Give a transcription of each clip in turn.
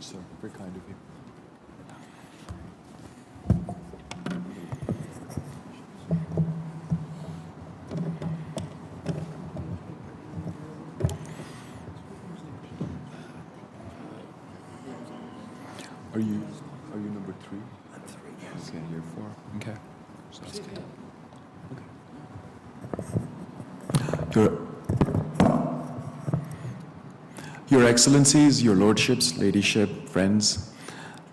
sir. Very kind of you. Are you number 3? I'm 3, yes. Okay, you're 4. Okay. So that's good. Okay. Your Excellencies, Your Lordships, Ladyship, friends,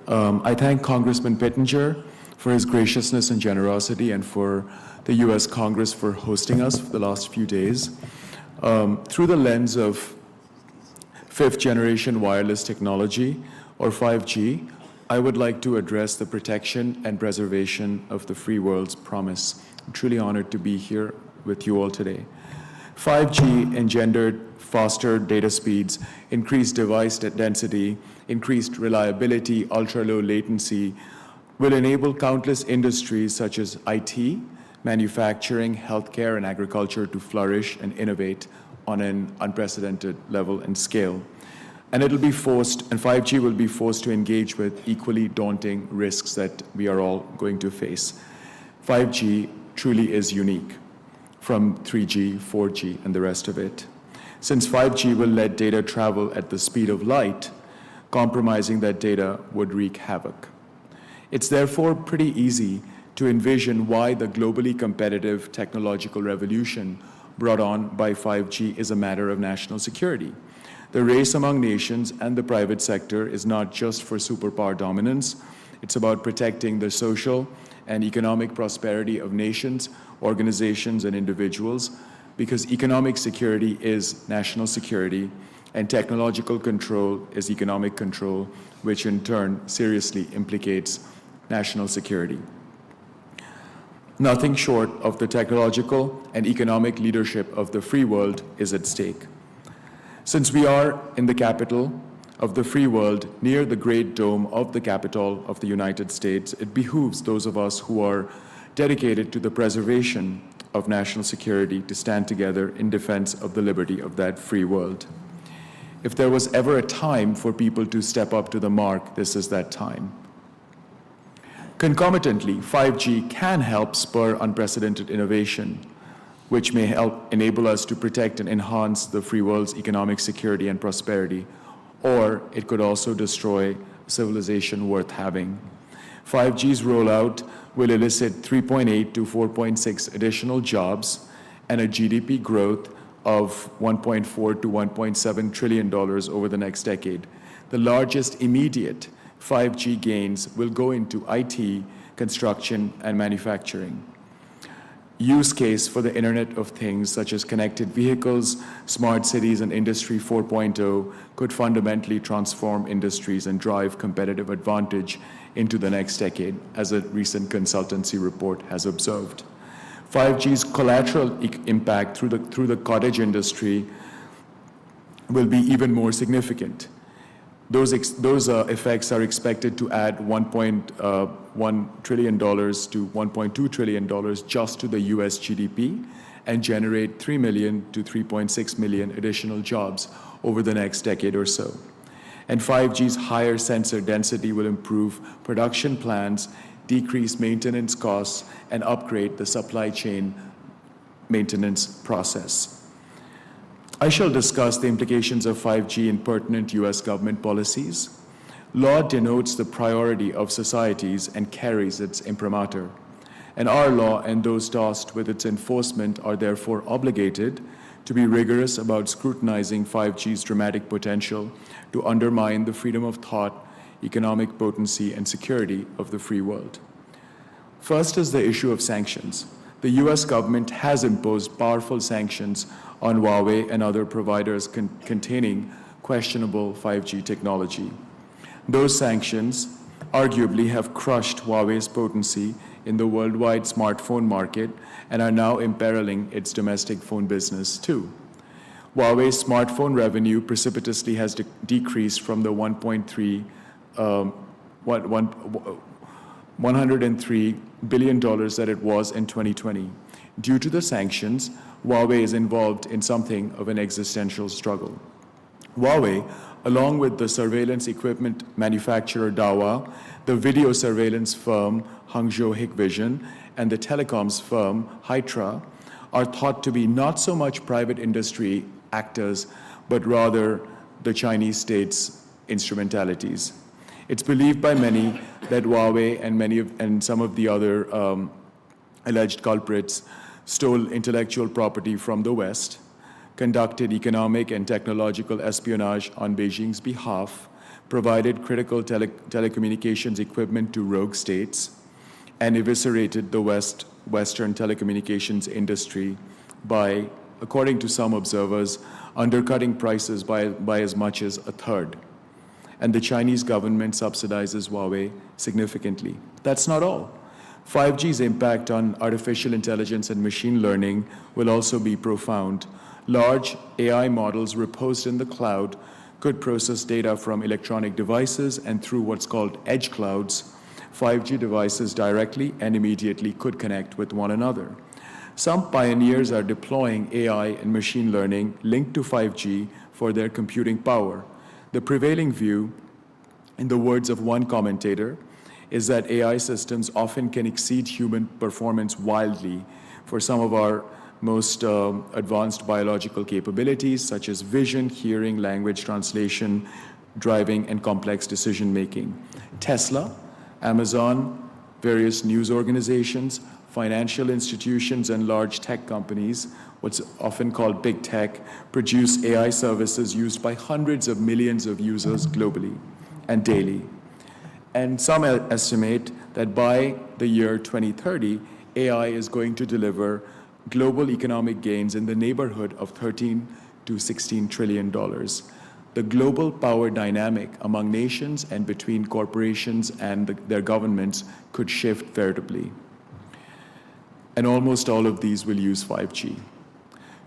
I thank Congressman Pittenger for his graciousness and generosity and for the U.S. Congress for hosting us for the last few days. Through the lens of fifth-generation wireless technology, or 5G, I would like to address the protection and preservation of the free world's promise. I'm truly honored to be here with you all today. 5G engendered faster data speeds, increased device density, increased reliability, ultra-low latency, will enable countless industries such as IT, manufacturing, healthcare, and agriculture to flourish and innovate on an unprecedented level and scale. And 5G will be forced to engage with equally daunting risks that we are all going to face. 5G truly is unique from 3G, 4G, and the rest of it. Since 5G will let data travel at the speed of light, compromising that data would wreak havoc. It's therefore pretty easy to envision why the globally competitive technological revolution brought on by 5G is a matter of national security. The race among nations and the private sector is not just for superpower dominance. It's about protecting the social and economic prosperity of nations, organizations, and individuals, because economic security is national security, and technological control is economic control, which in turn seriously implicates national security. Nothing short of the technological and economic leadership of the free world is at stake. Since we are in the capital of the free world, near the great dome of the Capitol of the United States, it behooves those of us who are dedicated to the preservation of national security to stand together in defense of the liberty of that free world. If there was ever a time for people to step up to the mark, this is that time. Concomitantly, 5G can help spur unprecedented innovation, which may help enable us to protect and enhance the free world's economic security and prosperity, or it could also destroy civilization worth having. 5G's rollout will elicit 3.8 to 4.6 additional jobs and a GDP growth of $1.4 to $1.7 trillion over the next decade. The largest immediate 5G gains will go into IT, construction, and manufacturing. Use case for the Internet of Things, such as connected vehicles, smart cities, and Industry 4.0 could fundamentally transform industries and drive competitive advantage into the next decade, as a recent consultancy report has observed. 5G's collateral impact through the cottage industry will be even more significant. Those effects are expected to add $1.1 trillion to $1.2 trillion just to the US GDP and generate 3 million to 3.6 million additional jobs over the next decade or so. And 5G's higher sensor density will improve production plans, decrease maintenance costs, and upgrade the supply chain maintenance process. I shall discuss the implications of 5G in pertinent US government policies. Law denotes the priority of societies and carries its imprimatur. And our law and those tasked with its enforcement are therefore obligated to be rigorous about scrutinizing 5G's dramatic potential to undermine the freedom of thought, economic potency, and security of the free world. First is the issue of sanctions. The US government has imposed powerful sanctions on Huawei and other providers containing questionable 5G technology. Those sanctions arguably have crushed Huawei's potency in the worldwide smartphone market and are now imperiling its domestic phone business too. Huawei's smartphone revenue precipitously has decreased from the $103 billion that it was in 2020. Due to the sanctions, Huawei is involved in something of an existential struggle. Huawei, along with the surveillance equipment manufacturer Dahua, the video surveillance firm Hangzhou Hikvision, and the telecoms firm Hitra, are thought to be not so much private industry actors, but rather the Chinese state's instrumentalities. It's believed by many that Huawei and some of the other alleged culprits stole intellectual property from the West, conducted economic and technological espionage on Beijing's behalf, provided critical telecommunications equipment to rogue states, and eviscerated the Western telecommunications industry by, according to some observers, undercutting prices by as much as a third. And the Chinese government subsidizes Huawei significantly. That's not all. 5G's impact on artificial intelligence and machine learning will also be profound. Large AI models reposed in the cloud could process data from electronic devices, and through what's called edge clouds, 5G devices directly and immediately could connect with one another. Some pioneers are deploying AI and machine learning linked to 5G for their computing power. The prevailing view, in the words of one commentator, is that AI systems often can exceed human performance wildly for some of our most advanced biological capabilities, such as vision, hearing, language translation, driving, and complex decision-making. Tesla, Amazon, various news organizations, financial institutions, and large tech companies, what's often called big tech, produce AI services used by hundreds of millions of users globally and daily. And some estimate that by the year 2030, AI is going to deliver global economic gains in the neighborhood of $13 to $16 trillion. The global power dynamic among nations and between corporations and their governments could shift veritably. And almost all of these will use 5G.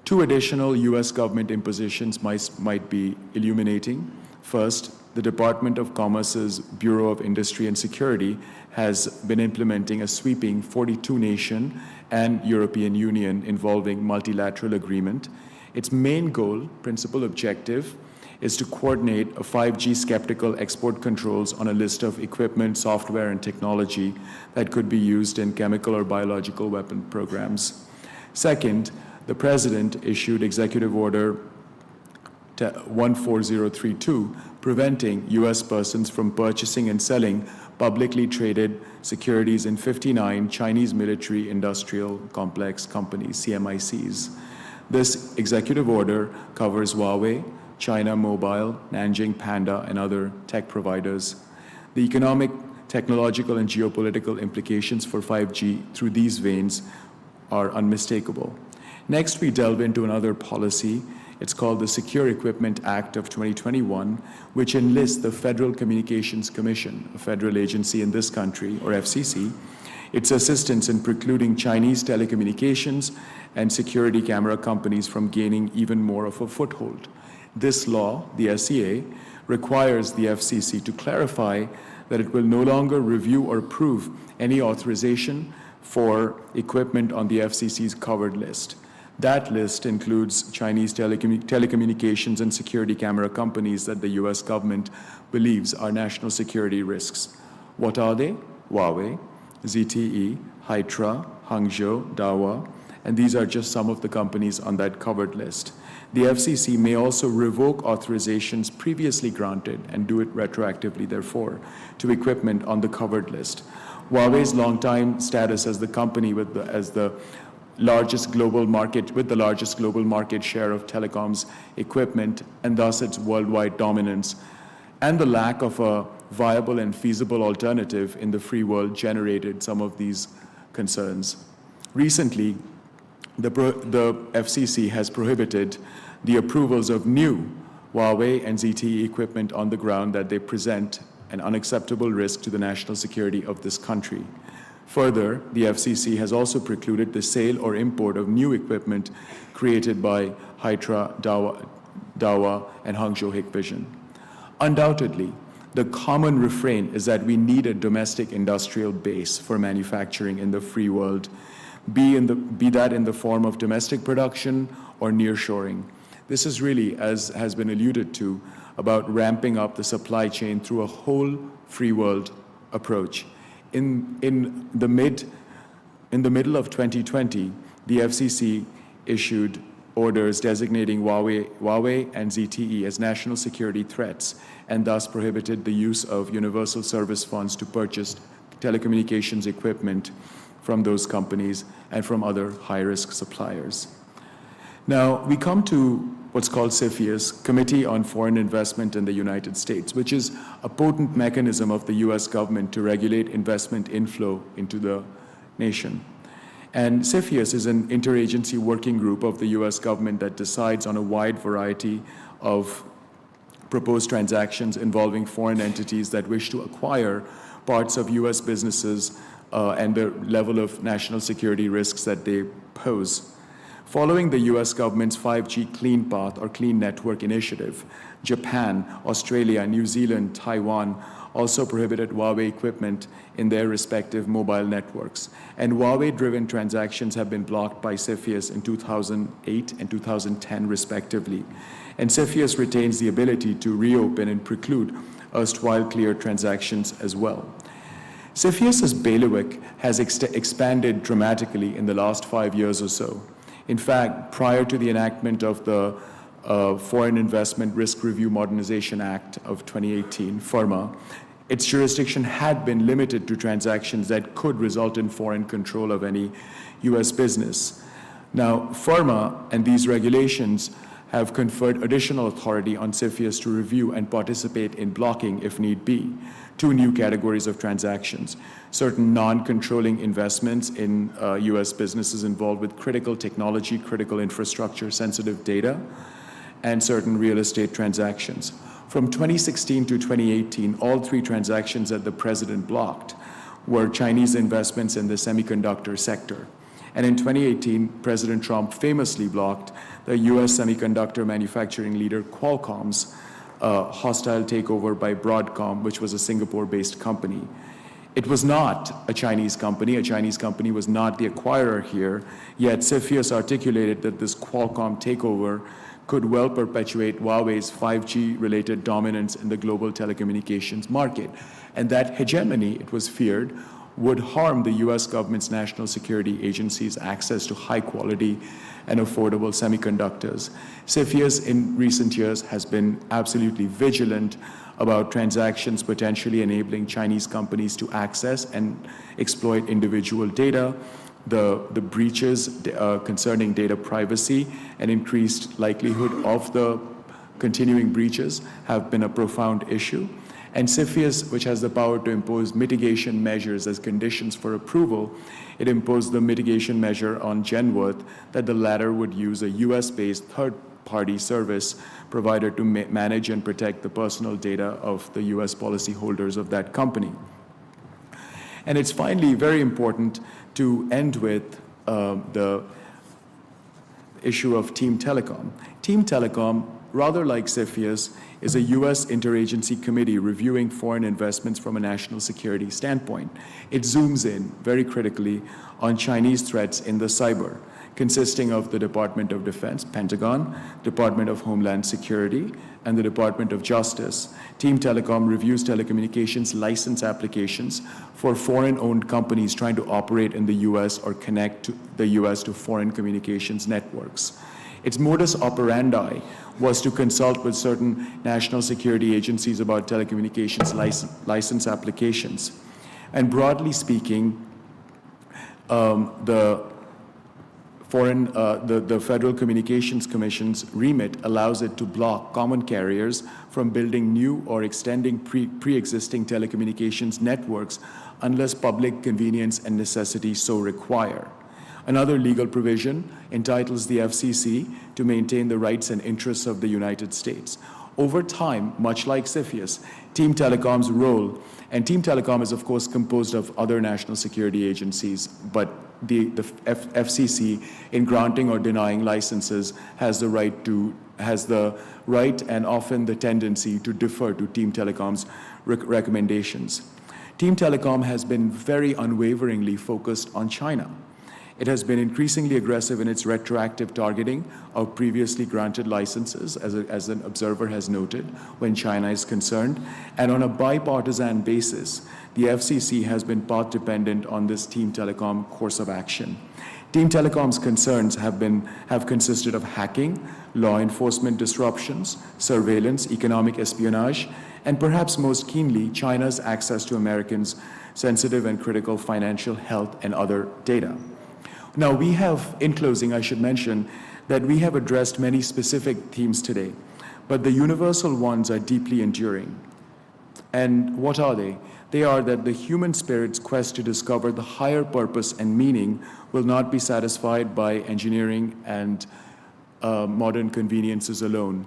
Two additional US government impositions might be illuminating. First, the Department of Commerce's Bureau of Industry and Security has been implementing a sweeping 42-nation and European Union involving multilateral agreement. Its main goal, principal objective, is to coordinate a 5G skeptical export controls on a list of equipment, software, and technology that could be used in chemical or biological weapon programs. Second, the President issued Executive Order 14032, preventing U.S. persons from purchasing and selling publicly traded securities in 59 Chinese military industrial complex companies, CMICs. This executive order covers Huawei, China Mobile, Nanjing Panda, and other tech providers. The economic, technological, and geopolitical implications for 5G through these veins are unmistakable. Next, we delve into another policy. It's called the Secure Equipment Act of 2021, which enlists the Federal Communications Commission, a federal agency in this country, or FCC, its assistance in precluding Chinese telecommunications and security camera companies from gaining even more of a foothold. This law, the SEA, requires the FCC to clarify that it will no longer review or approve any authorization for equipment on the FCC's covered list. That list includes Chinese telecommunications and security camera companies that the US government believes are national security risks. What are they? Huawei, ZTE, Hitra, Hangzhou, Dahua, and these are just some of the companies on that covered list. The FCC may also revoke authorizations previously granted and do it retroactively, therefore, to equipment on the covered list. Huawei's longtime status as the company with the largest global market share of telecoms equipment, and thus its worldwide dominance, and the lack of a viable and feasible alternative in the free world generated some of these concerns. Recently, the FCC has prohibited the approvals of new Huawei and ZTE equipment on the ground that they present an unacceptable risk to the national security of this country. Further, the FCC has also precluded the sale or import of new equipment created by Hitra, Dahua, and Hangzhou Hikvision. Undoubtedly, the common refrain is that we need a domestic industrial base for manufacturing in the free world, be that in the form of domestic production or nearshoring. This is really, as has been alluded to, about ramping up the supply chain through a whole free world approach. In the middle of 2020, the FCC issued orders designating Huawei and ZTE as national security threats, and thus prohibited the use of universal service funds to purchase telecommunications equipment from those companies and from other high-risk suppliers. Now, we come to what's called CFIUS, Committee on Foreign Investment in the United States, which is a potent mechanism of the US government to regulate investment inflow into the nation. And CFIUS is an interagency working group of the US government that decides on a wide variety of proposed transactions involving foreign entities that wish to acquire parts of US businesses and the level of national security risks that they pose. Following the US government's 5G Clean Path or Clean Network initiative, Japan, Australia, New Zealand, Taiwan also prohibited Huawei equipment in their respective mobile networks. And Huawei-driven transactions have been blocked by CFIUS in 2008 and 2010, respectively. And CFIUS retains the ability to reopen and preclude erstwhile cleared transactions as well. CFIUS's bailiwick has expanded dramatically in the last 5 years or so. In fact, prior to the enactment of the Foreign Investment Risk Review Modernization Act of 2018, FIRMA, its jurisdiction had been limited to transactions that could result in foreign control of any US business. Now, FIRMA and these regulations have conferred additional authority on CFIUS to review and participate in blocking, if need be, two new categories of transactions: certain non-controlling investments in US businesses involved with critical technology, critical infrastructure, sensitive data, and certain real estate transactions. From 2016 to 2018, all three transactions that the president blocked were Chinese investments in the semiconductor sector. And in 2018, President Trump famously blocked the US semiconductor manufacturing leader Qualcomm's hostile takeover by Broadcom, which was a Singapore-based company. It was not a Chinese company. A Chinese company was not the acquirer here, yet CFIUS articulated that this Qualcomm takeover could well perpetuate Huawei's 5G-related dominance in the global telecommunications market. And that hegemony, it was feared, would harm the US government's national security agencies' access to high-quality and affordable semiconductors. CFIUS in recent years has been absolutely vigilant about transactions potentially enabling Chinese companies to access and exploit individual data, the breaches concerning data privacy and increased likelihood of the continuing breaches have been a profound issue. And CFIUS, which has the power to impose mitigation measures as conditions for approval, it imposed the mitigation measure on Genworth that the latter would use a US-based third-party service provider to manage and protect the personal data of the US policyholders of that company. And it's finally very important to end with the issue of Team Telecom. Team Telecom, rather like CFIUS, is a US interagency committee reviewing foreign investments from a national security standpoint. It zooms in very critically on Chinese threats in the cyber, consisting of the Department of Defense, Pentagon, Department of Homeland Security, and the Department of Justice. Team Telecom reviews telecommunications license applications for foreign-owned companies trying to operate in the US or connect to the US to foreign communications networks. Its modus operandi was to consult with certain national security agencies about telecommunications license applications. And broadly speaking, the Federal Communications Commission's remit allows it to block common carriers from building new or extending pre-existing telecommunications networks unless public convenience and necessity so require. Another legal provision entitles the FCC to maintain the rights and interests of the United States. Over time, much like CFIUS, Team Telecom's role, and Team Telecom is of course composed of other national security agencies, but the FCC, in granting or denying licenses, has the right and often the tendency to defer to Team Telecom's recommendations. Team Telecom has been very unwaveringly focused on China. It has been increasingly aggressive in its retroactive targeting of previously granted licenses, as an observer has noted, when China is concerned. And on a bipartisan basis, the FCC has been path-dependent on this Team Telecom course of action. Team Telecom's concerns have consisted of hacking, law enforcement disruptions, surveillance, economic espionage, and perhaps most keenly, China's access to Americans' sensitive and critical financial, health, and other data. Now, we have, in closing, I should mention that we have addressed many specific themes today, but the universal ones are deeply enduring. And what are they? They are that the human spirit's quest to discover the higher purpose and meaning will not be satisfied by engineering and modern conveniences alone.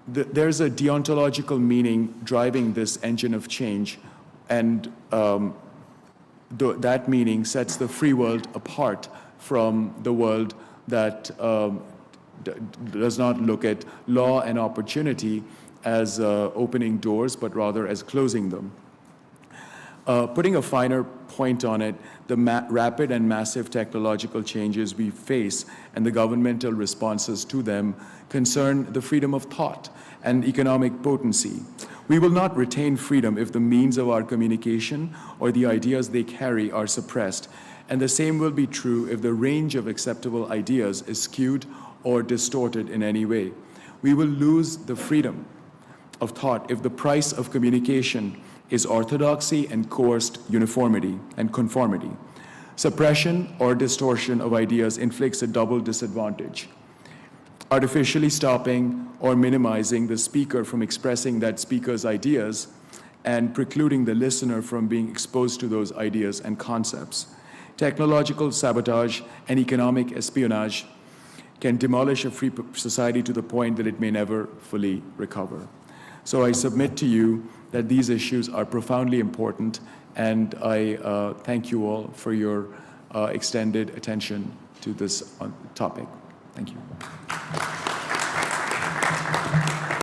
There's a deontological meaning driving this engine of change, and that meaning sets the free world apart from the world that does not look at law and opportunity as opening doors, but rather as closing them. Putting a finer point on it, the rapid and massive technological changes we face and the governmental responses to them concern the freedom of thought and economic potency. We will not retain freedom if the means of our communication or the ideas they carry are suppressed, and the same will be true if the range of acceptable ideas is skewed or distorted in any way. We will lose the freedom of thought if the price of communication is orthodoxy and coerced uniformity and conformity. Suppression or distortion of ideas inflicts a double disadvantage: artificially stopping or minimizing the speaker from expressing that speaker's ideas and precluding the listener from being exposed to those ideas and concepts. Technological sabotage and economic espionage can demolish a free society to the point that it may never fully recover. So I submit to you that these issues are profoundly important, and I thank you all for your extended attention to this topic. Thank you.